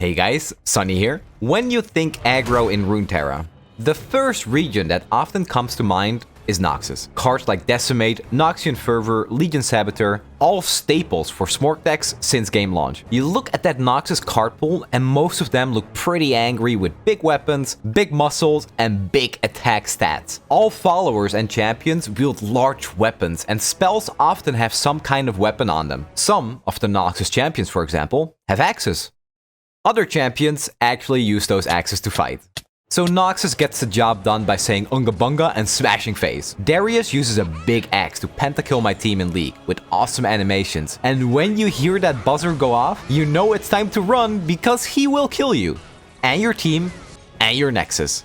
Hey guys, Sunny here. When you think aggro in Runeterra, the first region that often comes to mind is Noxus. Cards like Decimate, Noxian Fervor, Legion Saboteur, all staples for Smork decks since game launch. You look at that Noxus card pool and most of them look pretty angry with big weapons, big muscles, and big attack stats. All followers and champions wield large weapons and spells often have some kind of weapon on them. Some of the Noxus champions, for example, have axes. Other champions actually use those axes to fight. So Noxus gets the job done by saying Unga Bunga and smashing face. Darius uses a big axe to pentakill my team in League with awesome animations. And when you hear that buzzer go off, you know it's time to run because he will kill you. And your team, and your Nexus.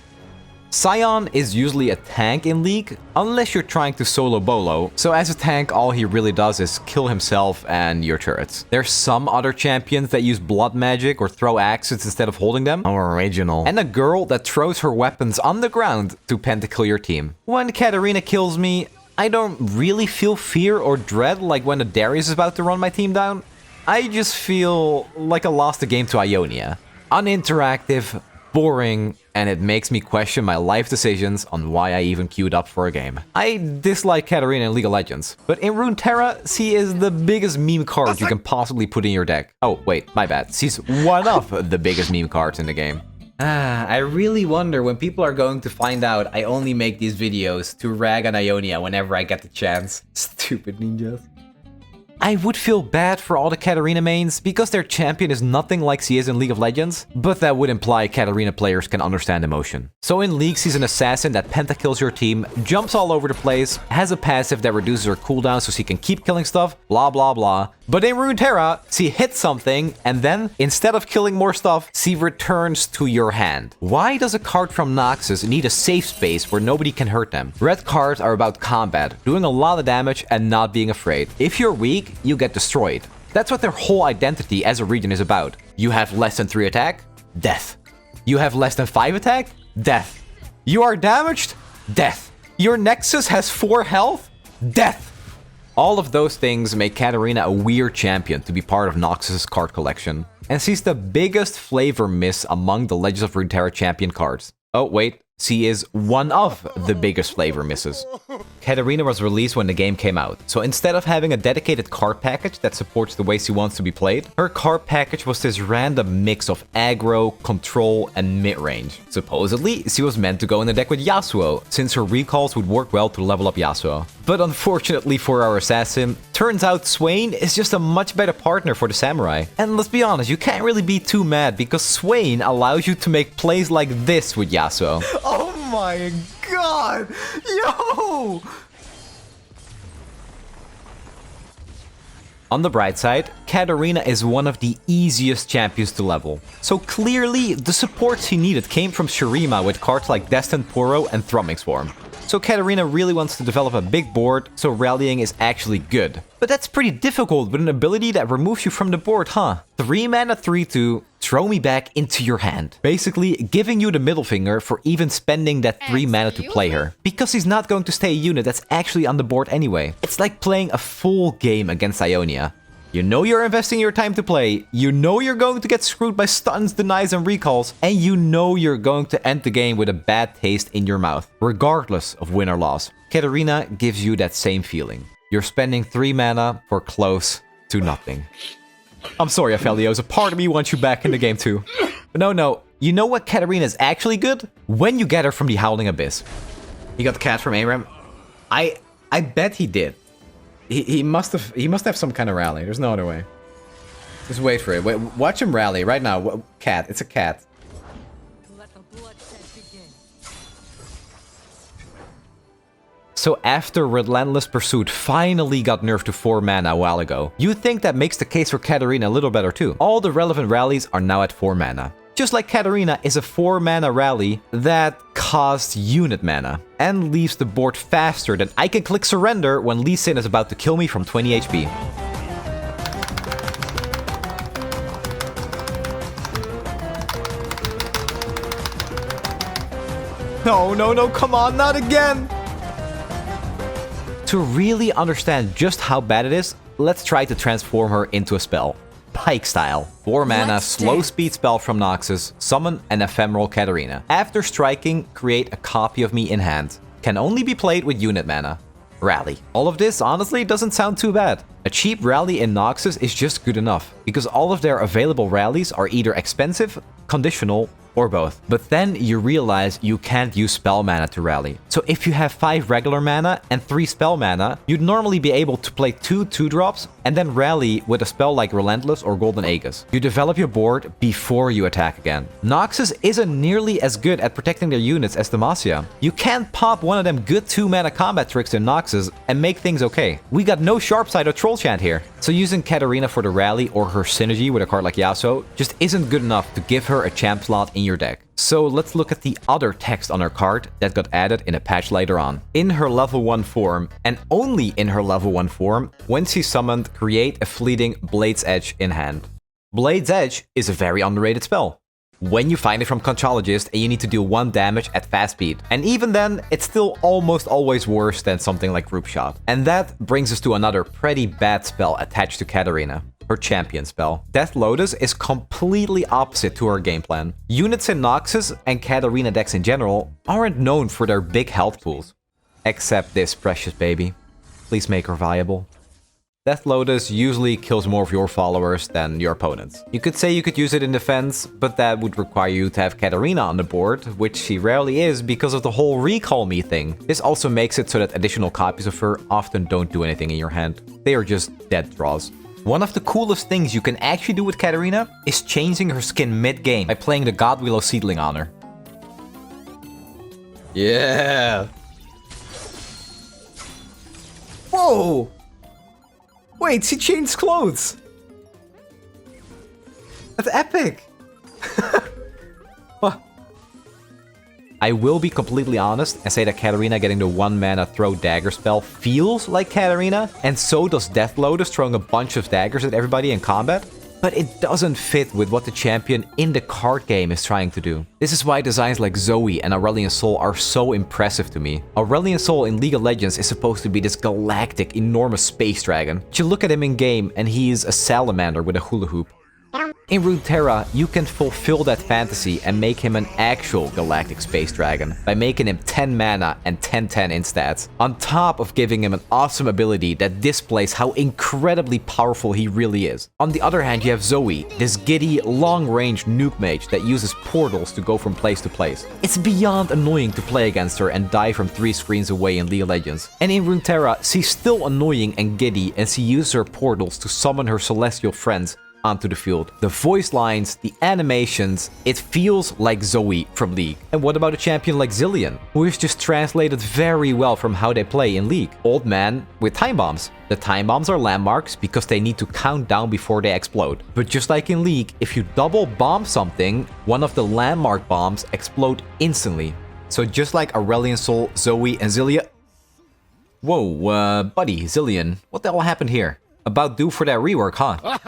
Sion is usually a tank in League, unless you're trying to solo Bolo, so as a tank all he really does is kill himself and your turrets. There's some other champions that use blood magic or throw axes instead of holding them. Original. And a girl that throws her weapons on the ground to pentakill your team. When Katarina kills me, I don't really feel fear or dread like when a Darius is about to run my team down. I just feel like I lost the game to Ionia. Uninteractive, boring, and it makes me question my life decisions on why I even queued up for a game. I dislike Katarina in League of Legends, but in Runeterra, she is the biggest meme card you can possibly put in your deck. Oh, wait, my bad. She's one of the biggest meme cards in the game. I really wonder when people are going to find out I only make these videos to rag on Ionia whenever I get the chance. Stupid ninjas. I would feel bad for all the Katarina mains, because their champion is nothing like she is in League of Legends, but that would imply Katarina players can understand emotion. So in League, she's an assassin that pentakills your team, jumps all over the place, has a passive that reduces her cooldown so she can keep killing stuff, blah blah blah. But in Runeterra, she hits something, and then, instead of killing more stuff, she returns to your hand. Why does a card from Noxus need a safe space where nobody can hurt them? Red cards are about combat, doing a lot of damage and not being afraid. If you're weak, you get destroyed. That's what their whole identity as a region is about. You have less than 3 attack? Death. You have less than 5 attack? Death. You are damaged? Death. Your Nexus has 4 health? Death. All of those things make Katarina a weird champion to be part of Noxus' card collection. And she's the biggest flavor miss among the Legends of Runeterra champion cards. Oh, wait. She is one of the biggest flavor misses. Katarina was released when the game came out, so instead of having a dedicated card package that supports the way she wants to be played, her card package was this random mix of aggro, control, and mid-range. Supposedly, she was meant to go in the deck with Yasuo, since her recalls would work well to level up Yasuo. But unfortunately for our assassin, turns out Swain is just a much better partner for the samurai. And let's be honest, you can't really be too mad, because Swain allows you to make plays like this with Yasuo. Oh my god! Yo! On the bright side, Katarina is one of the easiest champions to level. So clearly, the support she needed came from Shurima with cards like Destined Poro and Thrumming Swarm. So Katarina really wants to develop a big board, so rallying is actually good. But that's pretty difficult with an ability that removes you from the board, huh? 3 mana 3/2, throw me back into your hand. Basically, giving you the middle finger for even spending that 3 mana to play her. Because he's not going to stay a unit that's actually on the board anyway. It's like playing a full game against Ionia. You know you're investing your time to play, you know you're going to get screwed by stuns, denies, and recalls, and you know you're going to end the game with a bad taste in your mouth, regardless of win or loss. Katarina gives you that same feeling. You're spending 3 mana for close to nothing. I'm sorry, Eolyas, a part of me wants you back in the game too. But no, you know what Katarina is actually good? When you get her from the Howling Abyss. You got the cat from ARAM? I bet he did. He must have some kind of rally. There's no other way. Just wait for it. Wait, watch him rally right now. Cat. It's a cat. So after Relentless Pursuit finally got nerfed to 4 mana a while ago, you'd think that makes the case for Katarina a little better too. All the relevant rallies are now at 4 mana. Just like Katarina is a 4 mana rally that costs unit mana and leaves the board faster than I can click surrender when Lee Sin is about to kill me from 20 HP. No, come on, not again! To really understand just how bad it is, let's try to transform her into a spell. Pike style. 4 mana, slow speed spell from Noxus, summon an ephemeral Katarina. After striking, create a copy of me in hand. Can only be played with unit mana. Rally. All of this honestly doesn't sound too bad. A cheap rally in Noxus is just good enough, because all of their available rallies are either expensive, conditional, or both. But then you realize you can't use spell mana to rally. So if you have 5 regular mana and 3 spell mana, you'd normally be able to play 2 2-drops and then rally with a spell like Relentless or Golden Aegis. You develop your board before you attack again. Noxus isn't nearly as good at protecting their units as Demacia. You can't pop one of them good 2 mana combat tricks in Noxus and make things okay. We got no Sharp Side or Troll Chant here. So using Katarina for the rally or her synergy with a card like Yasuo just isn't good enough to give her a champ slot in your deck. So let's look at the other text on her card that got added in a patch later on. In her level 1 form, and only in her level 1 form, when she's summoned, create a fleeting Blade's Edge in hand. Blade's Edge is a very underrated spell. When you find it from Conchologist and you need to deal 1 damage at fast speed. And even then, it's still almost always worse than something like Group Shot. And that brings us to another pretty bad spell attached to Katarina. Her champion spell. Death Lotus is completely opposite to her game plan. Units in Noxus and Katarina decks in general aren't known for their big health pools. Except this precious baby. Please make her viable. Death Lotus usually kills more of your followers than your opponents. You could say you could use it in defense, but that would require you to have Katarina on the board, which she rarely is because of the whole recall me thing. This also makes it so that additional copies of her often don't do anything in your hand. They are just dead draws. One of the coolest things you can actually do with Katarina is changing her skin mid-game by playing the Godwillow Seedling on her. Yeah! Whoa! Wait, she changed clothes! That's epic! What? I will be completely honest and say that Katarina getting the 1 mana throw dagger spell feels like Katarina, and so does Death Lotus throwing a bunch of daggers at everybody in combat, but it doesn't fit with what the champion in the card game is trying to do. This is why designs like Zoe and Aurelion Sol are so impressive to me. Aurelion Sol in League of Legends is supposed to be this galactic, enormous space dragon. But you look at him in game and he is a salamander with a hula hoop. In Runeterra, you can fulfill that fantasy and make him an actual galactic space dragon by making him 10 mana and 10/10 in stats, on top of giving him an awesome ability that displays how incredibly powerful he really is. On the other hand, you have Zoe, this giddy, long-range nuke mage that uses portals to go from place to place. It's beyond annoying to play against her and die from 3 screens away in League of Legends. And in Runeterra, she's still annoying and giddy, and she uses her portals to summon her celestial friends onto the field. The voice lines, the animations, it feels like Zoe from League. And what about a champion like Zilean, who is just translated very well from how they play in League? Old man with time bombs. The time bombs are landmarks because they need to count down before they explode. But just like in League, if you double bomb something, one of the landmark bombs explode instantly. So just like Aurelion Sol, Zoe, and Zilean... Whoa, buddy, Zilean, what the hell happened here? About due for that rework, huh?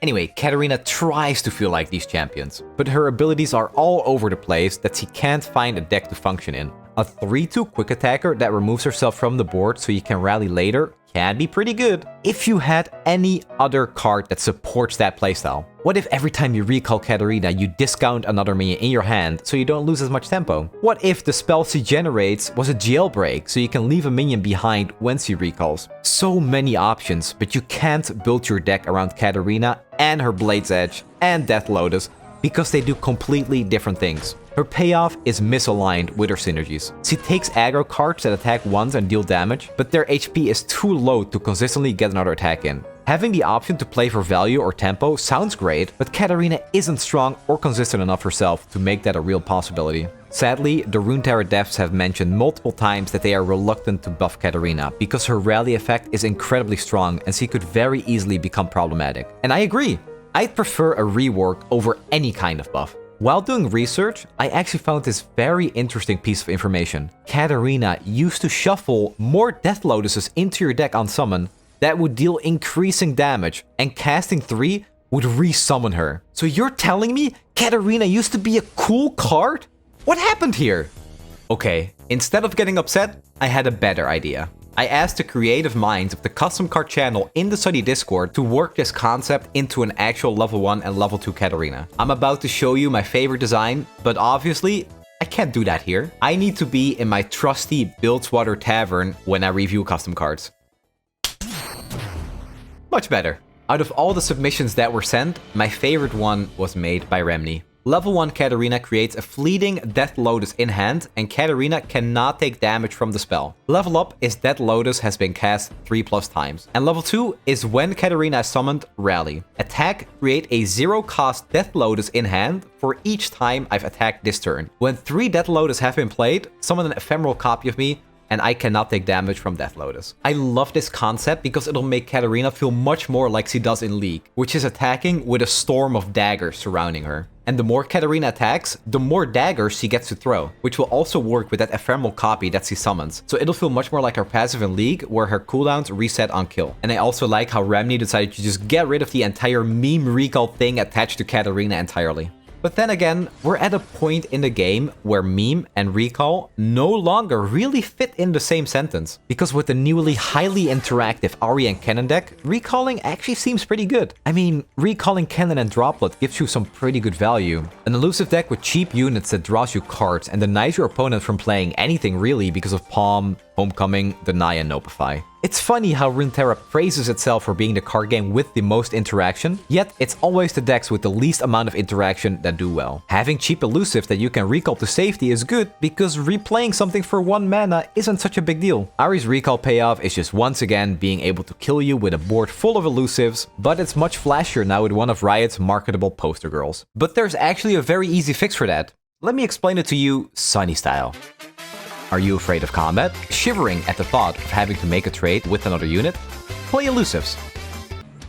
Anyway, Katarina tries to feel like these champions, but her abilities are all over the place that she can't find a deck to function in. A 3/2 quick attacker that removes herself from the board so you can rally later can be pretty good if you had any other card that supports that playstyle. What if every time you recall Katarina, you discount another minion in your hand so you don't lose as much tempo? What if the spell she generates was a jailbreak so you can leave a minion behind when she recalls? So many options, but you can't build your deck around Katarina and her Blade's Edge and Death Lotus because they do completely different things. Her payoff is misaligned with her synergies. She takes aggro cards that attack once and deal damage, but their HP is too low to consistently get another attack in. Having the option to play for value or tempo sounds great, but Katarina isn't strong or consistent enough herself to make that a real possibility. Sadly, the Runeterra devs have mentioned multiple times that they are reluctant to buff Katarina because her rally effect is incredibly strong and she could very easily become problematic. And I agree. I'd prefer a rework over any kind of buff. While doing research, I actually found this very interesting piece of information. Katarina used to shuffle more Death Lotuses into your deck on summon that would deal increasing damage, and casting 3 would re-summon her. So you're telling me Katarina used to be a cool card? What happened here? Okay, instead of getting upset, I had a better idea. I asked the creative minds of the custom card channel in the Solly Discord to work this concept into an actual level 1 and level 2 Katarina. I'm about to show you my favorite design, but obviously, I can't do that here. I need to be in my trusty Bilgewater Tavern when I review custom cards. Much better. Out of all the submissions that were sent, my favorite one was made by Remny. Level 1 Katarina creates a fleeting Death Lotus in hand, and Katarina cannot take damage from the spell. Level up is Death Lotus has been cast 3+ times. And level 2 is when Katarina is summoned, Rally. Attack, create a 0-cost Death Lotus in hand for each time I've attacked this turn. When 3 Death Lotus have been played, summon an ephemeral copy of me, and I cannot take damage from Death Lotus. I love this concept because it'll make Katarina feel much more like she does in League, which is attacking with a storm of daggers surrounding her. And the more Katarina attacks, the more daggers she gets to throw, which will also work with that ephemeral copy that she summons. So it'll feel much more like her passive in League, where her cooldowns reset on kill. And I also like how Remny decided to just get rid of the entire meme recall thing attached to Katarina entirely. But then again, we're at a point in the game where meme and recall no longer really fit in the same sentence. Because with the newly highly interactive Ahri and Cannon deck, recalling actually seems pretty good. I mean, recalling Cannon and Droplet gives you some pretty good value. An elusive deck with cheap units that draws you cards and denies your opponent from playing anything really because of Palm, Homecoming, Deny, and Nopify. It's funny how Runeterra praises itself for being the card game with the most interaction, yet it's always the decks with the least amount of interaction that do well. Having cheap elusives that you can recall to safety is good, because replaying something for 1 mana isn't such a big deal. Ahri's recall payoff is just once again being able to kill you with a board full of elusives, but it's much flashier now with one of Riot's marketable poster girls. But there's actually a very easy fix for that. Let me explain it to you Sunny style. Are you afraid of combat? Shivering at the thought of having to make a trade with another unit? Play elusives.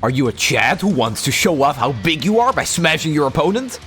Are you a Chad who wants to show off how big you are by smashing your opponent?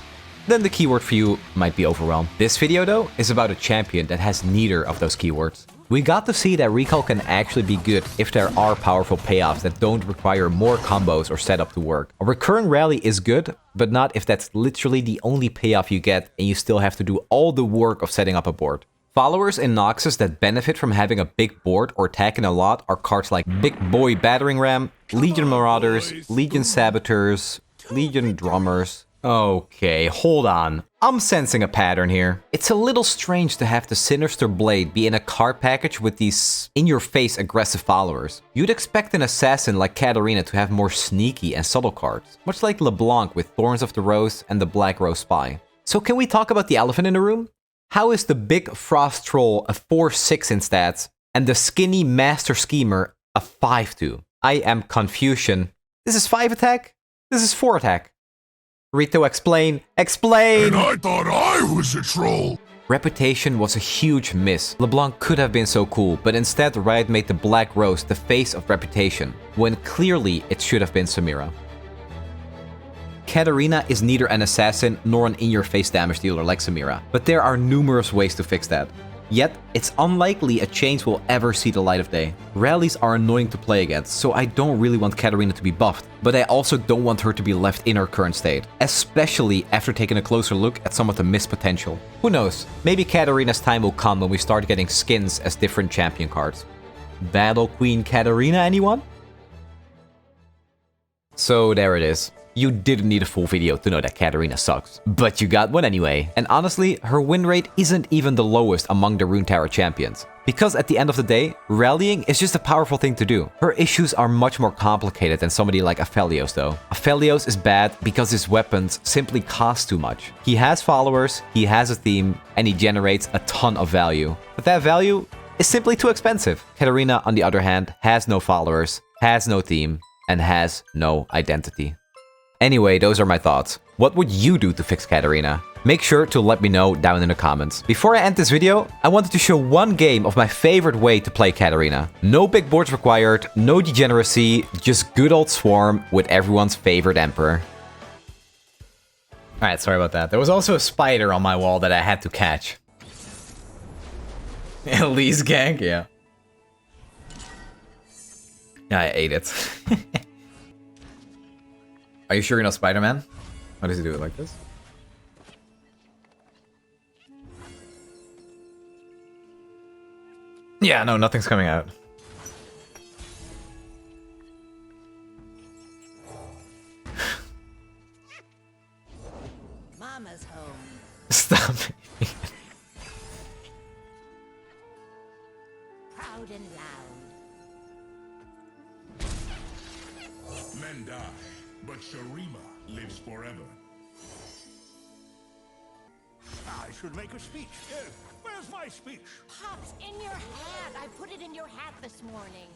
Then the keyword for you might be overwhelmed. This video though is about a champion that has neither of those keywords. We got to see that recall can actually be good if there are powerful payoffs that don't require more combos or setup to work. A recurring rally is good, but not if that's literally the only payoff you get and you still have to do all the work of setting up a board. Followers in Noxus that benefit from having a big board or attacking a lot are cards like Big Boy Battering Ram, Legion Marauders, Legion Saboteurs, Legion Drummers. Okay, hold on. I'm sensing a pattern here. It's a little strange to have the Sinister Blade be in a card package with these in-your-face aggressive followers. You'd expect an assassin like Katarina to have more sneaky and subtle cards, much like LeBlanc with Thorns of the Rose and the Black Rose Spy. So can we talk about the elephant in the room? How is the big Frost Troll a 4/6 in stats and the skinny Master Schemer a 5/2? I am confusion. This is 5 attack? This is 4 attack. Rito, explain! Explain! And I thought I was a troll! Reputation was a huge miss. LeBlanc could have been so cool, but instead Riot made the Black Rose the face of Reputation, when clearly it should have been Samira. Katarina is neither an assassin nor an in-your-face damage dealer like Samira, but there are numerous ways to fix that. Yet, it's unlikely a change will ever see the light of day. Rallies are annoying to play against, so I don't really want Katarina to be buffed, but I also don't want her to be left in her current state, especially after taking a closer look at some of the missed potential. Who knows, maybe Katarina's time will come when we start getting skins as different champion cards. Battle Queen Katarina, anyone? So there it is. You didn't need a full video to know that Katarina sucks, but you got one anyway. And honestly, her win rate isn't even the lowest among the Runeterra champions. Because at the end of the day, rallying is just a powerful thing to do. Her issues are much more complicated than somebody like Aphelios though. Aphelios is bad because his weapons simply cost too much. He has followers, he has a theme, and he generates a ton of value. But that value is simply too expensive. Katarina, on the other hand, has no followers, has no theme, and has no identity. Anyway, those are my thoughts. What would you do to fix Katarina? Make sure to let me know down in the comments. Before I end this video, I wanted to show one game of my favorite way to play Katarina. No big boards required, no degeneracy, just good old Swarm with everyone's favorite Emperor. Alright, sorry about that. There was also a spider on my wall that I had to catch. Elise gank, yeah. Yeah, I ate it. Are you sure you're not Spider-Man? How does he do it like this? Yeah, no, nothing's coming out. Mama's home. Stop it. Proud and loud. Men die, but Sharima lives forever. I should make a speech. Where's my speech? Pops, in your hat. I put it in your hat this morning.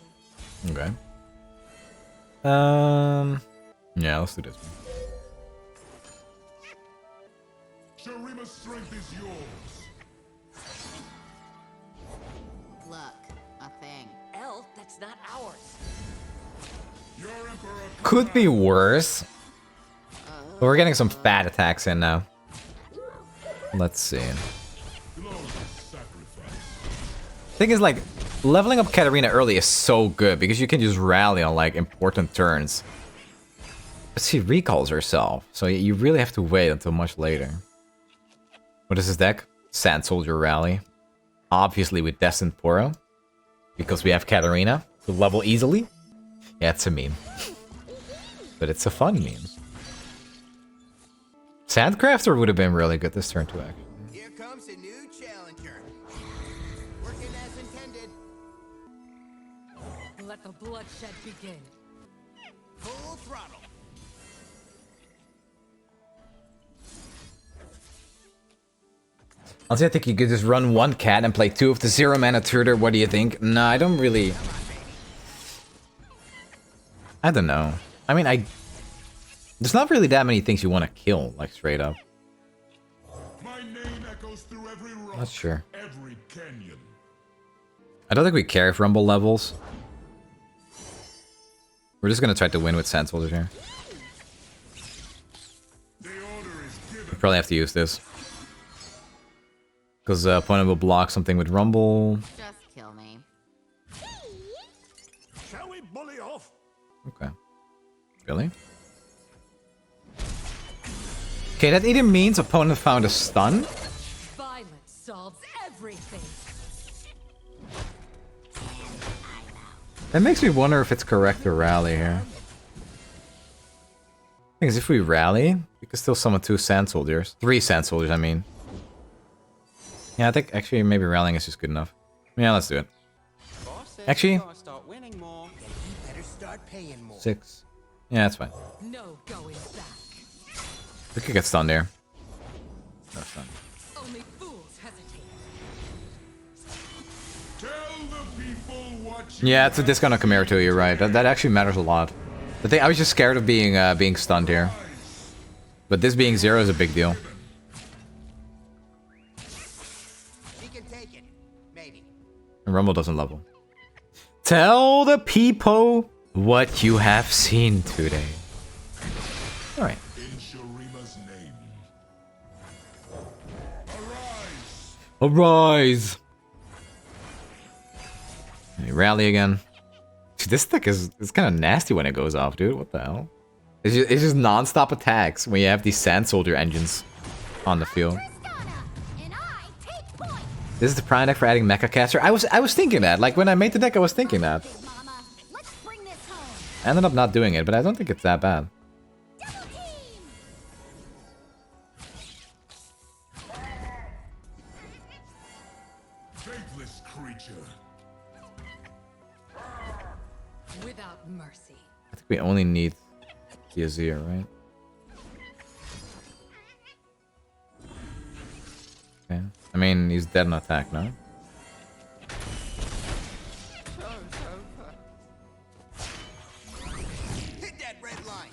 Okay. Yeah, let's do this one. Sharima's strength is yours. Look, a thing. Elf, that's not ours. Your emperor Could be worse. But we're getting some fat attacks in now. Let's see. glorious sacrifice. Thing is, like, leveling up Katarina early is so good because you can just rally on, like, important turns. But she recalls herself, so you really have to wait until much later. What is this deck? Sand Soldier Rally. Obviously with Destined Poro. Because we have Katarina to level easily. Yeah, it's a meme. But it's a fun meme. Sandcrafter would have been really good this turn too, actually. Here comes a new challenger. Working as intended. Let the bloodshed begin. Full throttle. Honestly, I think you could just run one cat and play 2 of the 0-mana tutor. What do you think? No, I don't really... I don't know. I mean, there's not really that many things you want to kill, like, straight up. My name echoes through every rock, Not sure. every canyon. I don't think we care if Rumble levels. We're just gonna try to win with Sand Soldier here. The order is given. We probably have to use this. Because opponent will block something with Rumble. Just kill me. Shall we bully off? Okay. Really? Okay, that either means opponent found a stun. Violence solves everything. That makes me wonder if it's correct to rally here. Because if we rally, we can still summon 2 Sand Soldiers. 3 Sand Soldiers, I mean. Yeah, I think actually maybe rallying is just good enough. Yeah, let's do it. Actually, Start winning more. You better start paying more. 6. Yeah, that's fine. No going back. We could get stunned there. No stun. Only fools hesitate. Tell the people what Yeah, it's a discount on Chimera too, you're right. That actually matters a lot. The thing, I was just scared of being stunned here. But this being 0 is a big deal. He can take it. Maybe. And Rumble doesn't level. Tell the people what you have seen today. Alright. in Sharima's name. Arise! Arise! Okay, rally again. Dude, this deck is kind of nasty when it goes off, dude. What the hell? It's just non-stop attacks when you have these Sand Soldier engines on the field. And I take point. This is the prime deck for adding Mecha Caster. I was thinking that. Like when I made the deck, I was thinking that. Mama, let's bring this home. I ended up not doing it, but I don't think it's that bad. Double team. Faithless creature. Without mercy. I think we only need the Azir, right? Okay. I mean, he's dead on attack, no? Hit that red line.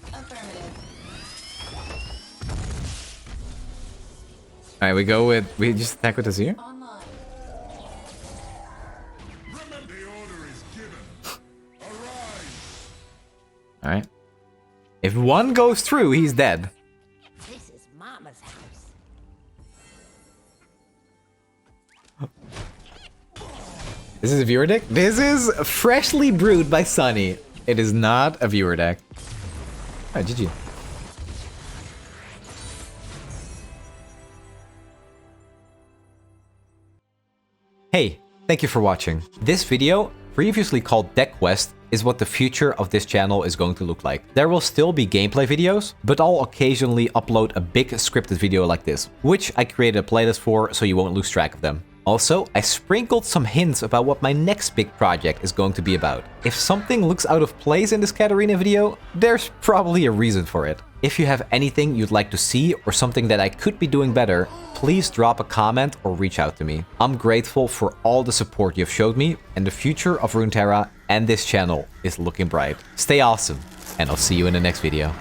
Alright, we just attack with Azir? Remember, the order is given. Arise! Alright. If one goes through, he's dead. This is Mama's house. This is a viewer deck? This is freshly brewed by Sunny. It is not a viewer deck. Alright, GG. Hey, thank you for watching. This video, previously called Deck Quest, is what the future of this channel is going to look like. There will still be gameplay videos, but I'll occasionally upload a big scripted video like this, which I created a playlist for so you won't lose track of them. Also, I sprinkled some hints about what my next big project is going to be about. If something looks out of place in this Katarina video, there's probably a reason for it. If you have anything you'd like to see or something that I could be doing better, please drop a comment or reach out to me. I'm grateful for all the support you've showed me, and the future of Runeterra and this channel is looking bright. Stay awesome, and I'll see you in the next video.